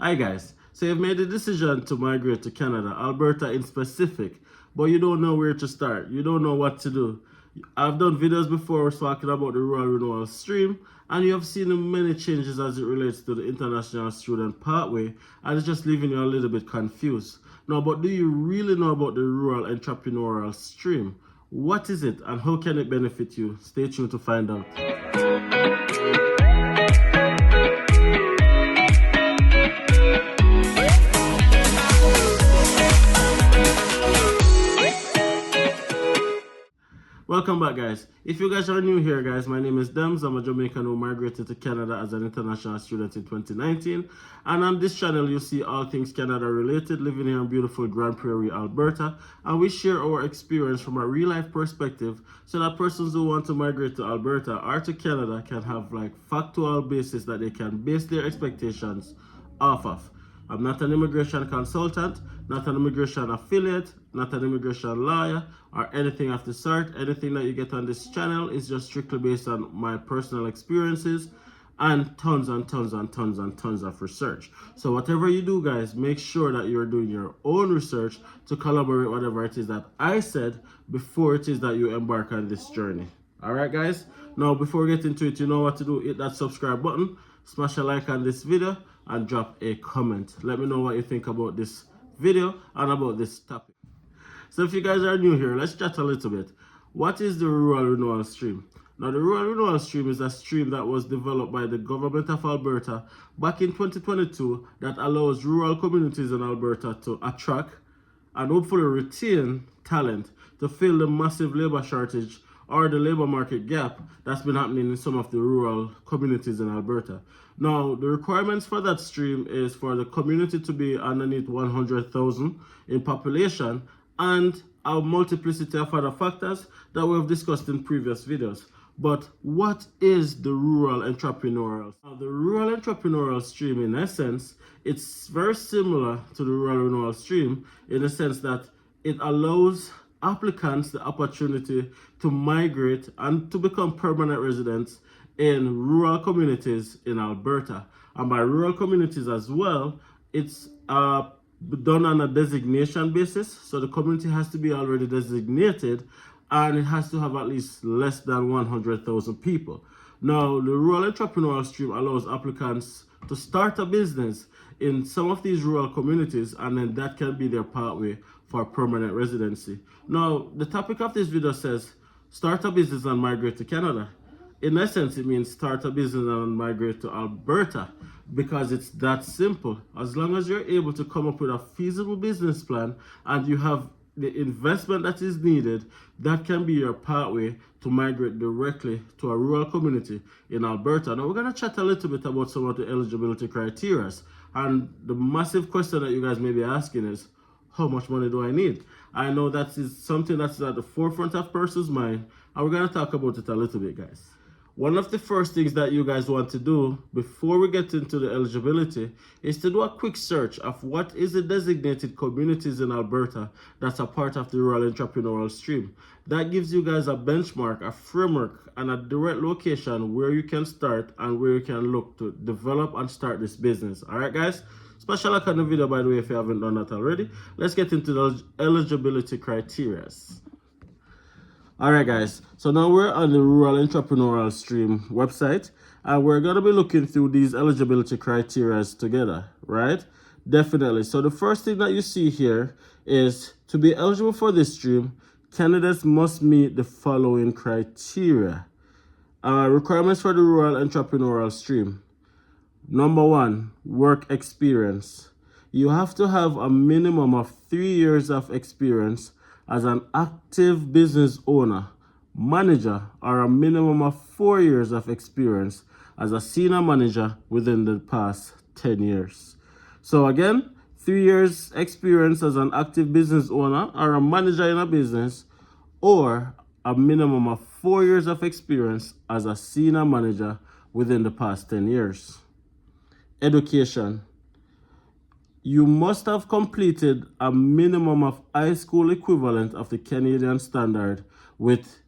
Hi guys, so you've made the decision to migrate to Canada, Alberta in specific, but you don't know where to start. You don't know what to do. I've done videos before talking about the rural renewal stream, and you have seen many changes as it relates to the international student pathway, and it's just leaving you a little bit confused. Now, but do you really know about the rural entrepreneurial stream? What is it and how can it benefit you? Stay tuned to find out. Welcome back, guys. If you guys are new here, guys, my name is Dems. I'm a Jamaican who migrated to Canada as an international student in 2019. And on this channel, you see all things Canada related, living here in beautiful Grande, Prairie, Alberta. And we share our experience from a real life perspective so that persons who want to migrate to Alberta or to Canada can have like factual basis that they can base their expectations off of. I'm not an immigration consultant, not an immigration affiliate, not an immigration lawyer, or anything of the sort. Anything that you get on this channel is just strictly based on my personal experiences and tons of research. So whatever you do, guys, make sure that you're doing your own research to collaborate whatever it is that I said before it is that you embark on this journey. All right, guys? Now, before we get into it, you know what to do. Hit that subscribe button, smash a like on this video, and drop a comment. Let me know what you think about this video and about this topic. So if you guys are new here, let's chat a little bit. What is the rural renewal stream? Now, the rural renewal stream is a stream that was developed by the government of Alberta back in 2022 that allows rural communities in Alberta to attract and hopefully retain talent to fill the massive labor shortage or the labor market gap that's been happening in some of the rural communities in Alberta. Now, the requirements for that stream is for the community to be underneath 100,000 in population and a multiplicity of other factors that we've discussed in previous videos. But what is the rural entrepreneurial? Now, the rural entrepreneurial stream, in essence, it's very similar to the rural renewal stream in the sense that it allows applicants the opportunity to migrate and to become permanent residents in rural communities in Alberta. And by rural communities as well, it's done on a designation basis. So the community has to be already designated and it has to have at least less than 100,000 people. Now, the rural entrepreneurial stream allows applicants to start a business in some of these rural communities, and then that can be their pathway for permanent residency. Now, the topic of this video says, start a business and migrate to Canada. In essence, it means start a business and migrate to Alberta because it's that simple. As long as you're able to come up with a feasible business plan and you have the investment that is needed, that can be your pathway to migrate directly to a rural community in Alberta. Now, we're going to chat a little bit about some of the eligibility criteria. And the massive question that you guys may be asking is, how much money do I need? I know that is something that's at the forefront of person's mind, and we're going to talk about it a little bit, guys. One of the first things that you guys want to do before we get into the eligibility is to do a quick search of what is the designated communities in Alberta that's a part of the rural entrepreneurial stream. That gives you guys a benchmark, a framework, and a direct location where you can start and where you can look to develop and start this business. All right, guys? Special like on the video, by the way, if you haven't done that already. Let's get into the eligibility criteria. All right, guys, so now we're on the Rural Entrepreneurial Stream website, and we're going to be looking through these eligibility criteria together, right? Definitely. So the first thing that you see here is to be eligible for this stream, candidates must meet the following criteria. Requirements for the Rural Entrepreneurial Stream. Number 1, work experience. You have to have a minimum of 3 years of experience as an active business owner, manager, or a minimum of 4 years of experience as a senior manager within the past 10 years. So again, 3 years experience as an active business owner or a manager in a business, or a minimum of 4 years of experience as a senior manager within the past 10 years. Education. You must have completed a minimum of high school equivalent of the Canadian standard with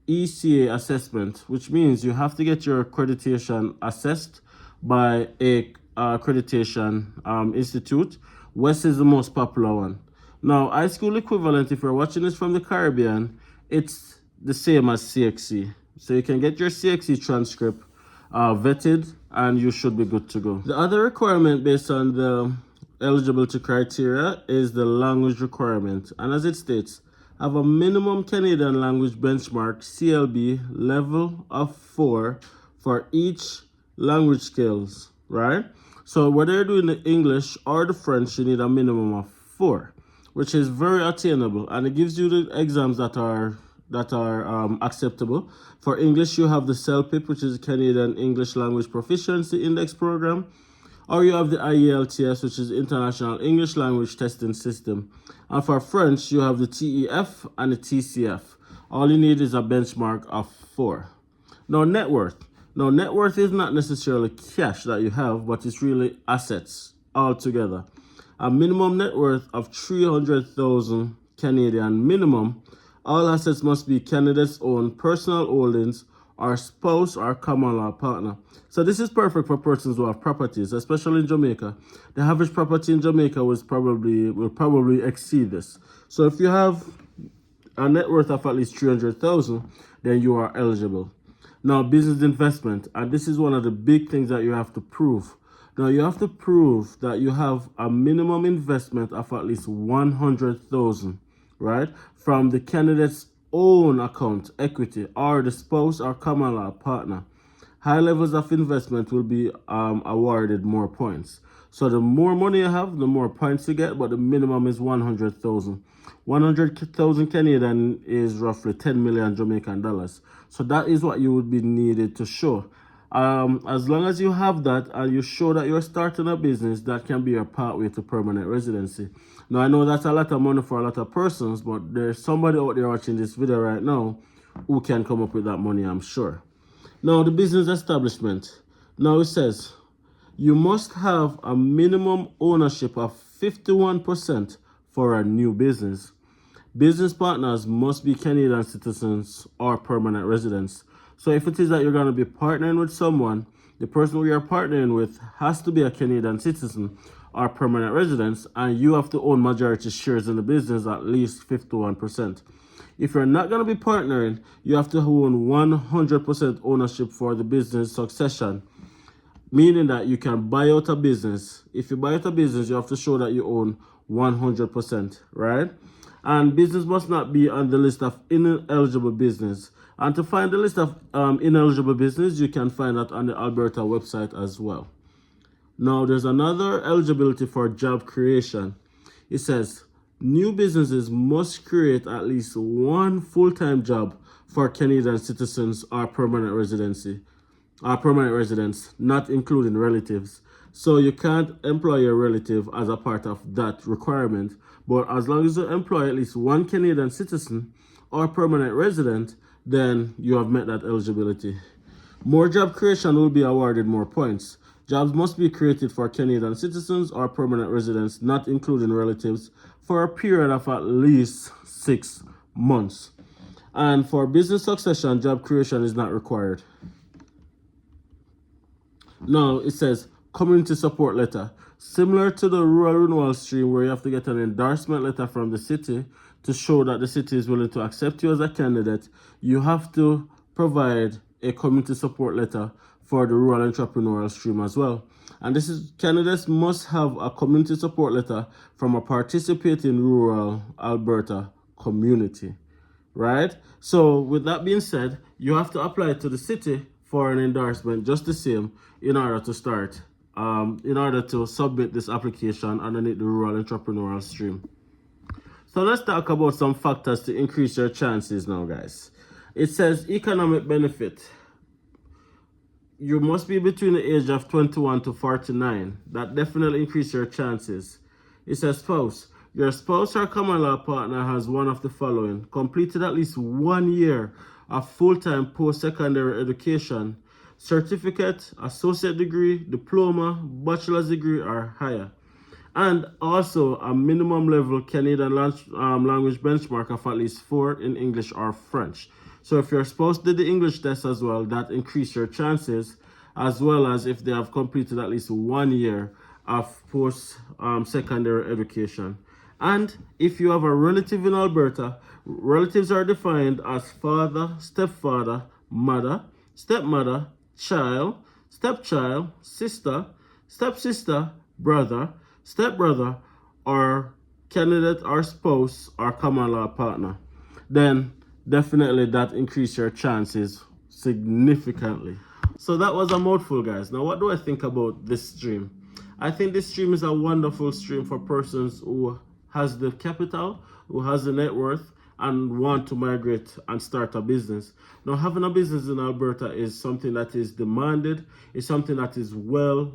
ECA assessment, which means you have to get your accreditation assessed by a accreditation institute. West is the most popular one. Now, high school equivalent, if you're watching this from the Caribbean, it's the same as CXC. So you can get your CXC transcript vetted, and you should be good to go. The other requirement based on the eligibility criteria is the language requirement. And as it states, have a minimum Canadian language benchmark CLB level of 4 for each language skills, right? So whether you're doing the English or the French, you need a minimum of 4, which is very attainable, and it gives you the exams that are acceptable. For English, you have the CELPIP, which is Canadian English Language Proficiency Index Program, or you have the IELTS, which is International English Language Testing System. And for French, you have the TEF and the TCF. All you need is a benchmark of 4. Now, net worth. Now, net worth is not necessarily cash that you have, but it's really assets altogether. A minimum net worth of 300,000 Canadian minimum. All assets must be candidates' own personal holdings, or spouse or common law partner. So this is perfect for persons who have properties, especially in Jamaica. The average property in Jamaica will probably exceed this. So if you have a net worth of at least 300,000, then you are eligible. Now, business investment, and this is one of the big things that you have to prove. Now, you have to prove that you have a minimum investment of at least 100,000, right, from the candidate's own account, equity, or the spouse or common law partner. High levels of investment will be awarded more points. So the more money you have, the more points you get, but the minimum is 100,000. 100,000 Canadian is roughly 10 million Jamaican dollars. So that is what you would be needed to show. As long as you have that and you show that you're starting a business, that can be your pathway to permanent residency. Now, I know that's a lot of money for a lot of persons, but there's somebody out there watching this video right now who can come up with that money, I'm sure. Now, the business establishment. Now, it says you must have a minimum ownership of 51% for a new business. Business partners must be Canadian citizens or permanent residents. So if it is that you're going to be partnering with someone, the person who you're partnering with has to be a Canadian citizen or permanent resident, and you have to own majority shares in the business, at least 51%. If you're not going to be partnering, you have to own 100% ownership for the business succession, meaning that you can buy out a business. If you buy out a business, you have to show that you own 100%, right? And business must not be on the list of ineligible business. And to find the list of ineligible business, you can find that on the Alberta website as well. Now, there's another eligibility for job creation. It says, new businesses must create at least one full-time job for Canadian citizens or permanent residents, not including relatives. So you can't employ a relative as a part of that requirement, but as long as you employ at least one Canadian citizen or permanent resident, then you have met that eligibility. More job creation will be awarded more points. Jobs must be created for Canadian citizens or permanent residents, not including relatives, for a period of at least 6 months. And for business succession, job creation is not required. Now, it says community support letter. Similar to the rural renewal stream, where you have to get an endorsement letter from the city to show that the city is willing to accept you as a candidate, you have to provide a community support letter for the rural entrepreneurial stream as well. And this is, candidates must have a community support letter from a participating rural Alberta community, right? So with that being said, you have to apply to the city for an endorsement just the same in order to start, in order to submit this application underneath the rural entrepreneurial stream. So let's talk about some factors to increase your chances now, guys. It says economic benefit. You must be between the age of 21 to 49. That definitely increases your chances. It says spouse. Your spouse or common law partner has one of the following: completed at least 1 year of full-time post-secondary education, certificate, associate degree, diploma, bachelor's degree, or higher. And also a minimum level Canadian language benchmark of at least 4 in English or French. So if your spouse did the English test as well, that increases your chances. as well as if they have completed at least 1 year of post-secondary education. And if you have a relative in Alberta, relatives are defined as father, stepfather, mother, stepmother, child, stepchild, sister, stepsister, brother, stepbrother, or candidate or spouse or common law partner, then definitely that increases your chances significantly. So that was a mouthful, guys. Now, what do I think about this stream? I think this stream is a wonderful stream for persons who has the capital, who has the net worth, and want to migrate and start a business. Now, having a business in Alberta is something that is demanded. It's something that is well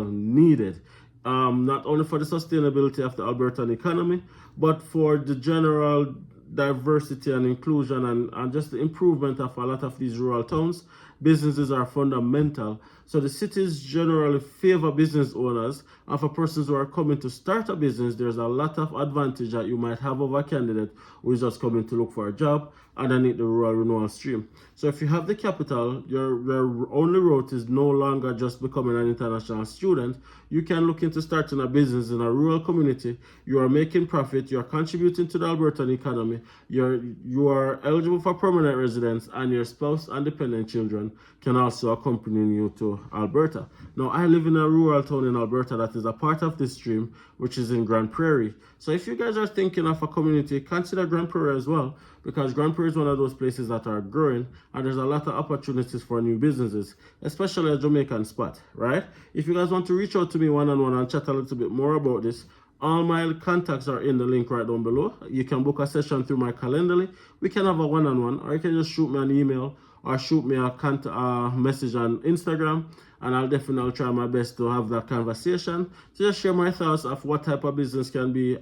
needed. Not only for the sustainability of the Albertan economy, but for the general diversity and inclusion and just the improvement of a lot of these rural towns. Businesses are fundamental. So the cities generally favor business owners, and for persons who are coming to start a business, there's a lot of advantage that you might have over a candidate who is just coming to look for a job underneath the rural renewal stream. So if you have the capital, your only route is no longer just becoming an international student. You can look into starting a business in a rural community. You are making profit, you are contributing to the Albertan economy, you are eligible for permanent residence, and your spouse and dependent children can also accompany you to Alberta. Now, I live in a rural town in Alberta that is a part of this stream, which is in Grande Prairie. So if you guys are thinking of a community, consider Grande Prairie as well, because Grande Prairie is one of those places that are growing, and there's a lot of opportunities for new businesses, especially a Jamaican spot, right? If you guys want to reach out to me one-on-one and chat a little bit more about this, all my contacts are in the link right down below. You can book a session through my Calendly. We can have a one-on-one, or you can just shoot me an email or shoot me a message on Instagram, and I'll definitely try my best to have that conversation to just share my thoughts of what type of business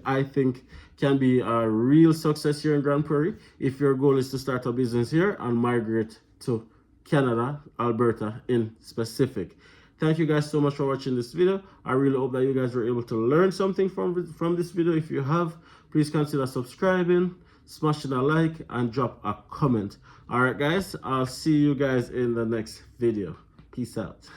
I think can be a real success here in Grande Prairie if your goal is to start a business here and migrate to Canada, Alberta in specific. Thank you guys so much for watching this video. I really hope that you guys were able to learn something from this video. If you have, please consider subscribing, smashing a like, and drop a comment. All right, guys, I'll see you guys in the next video. Peace out.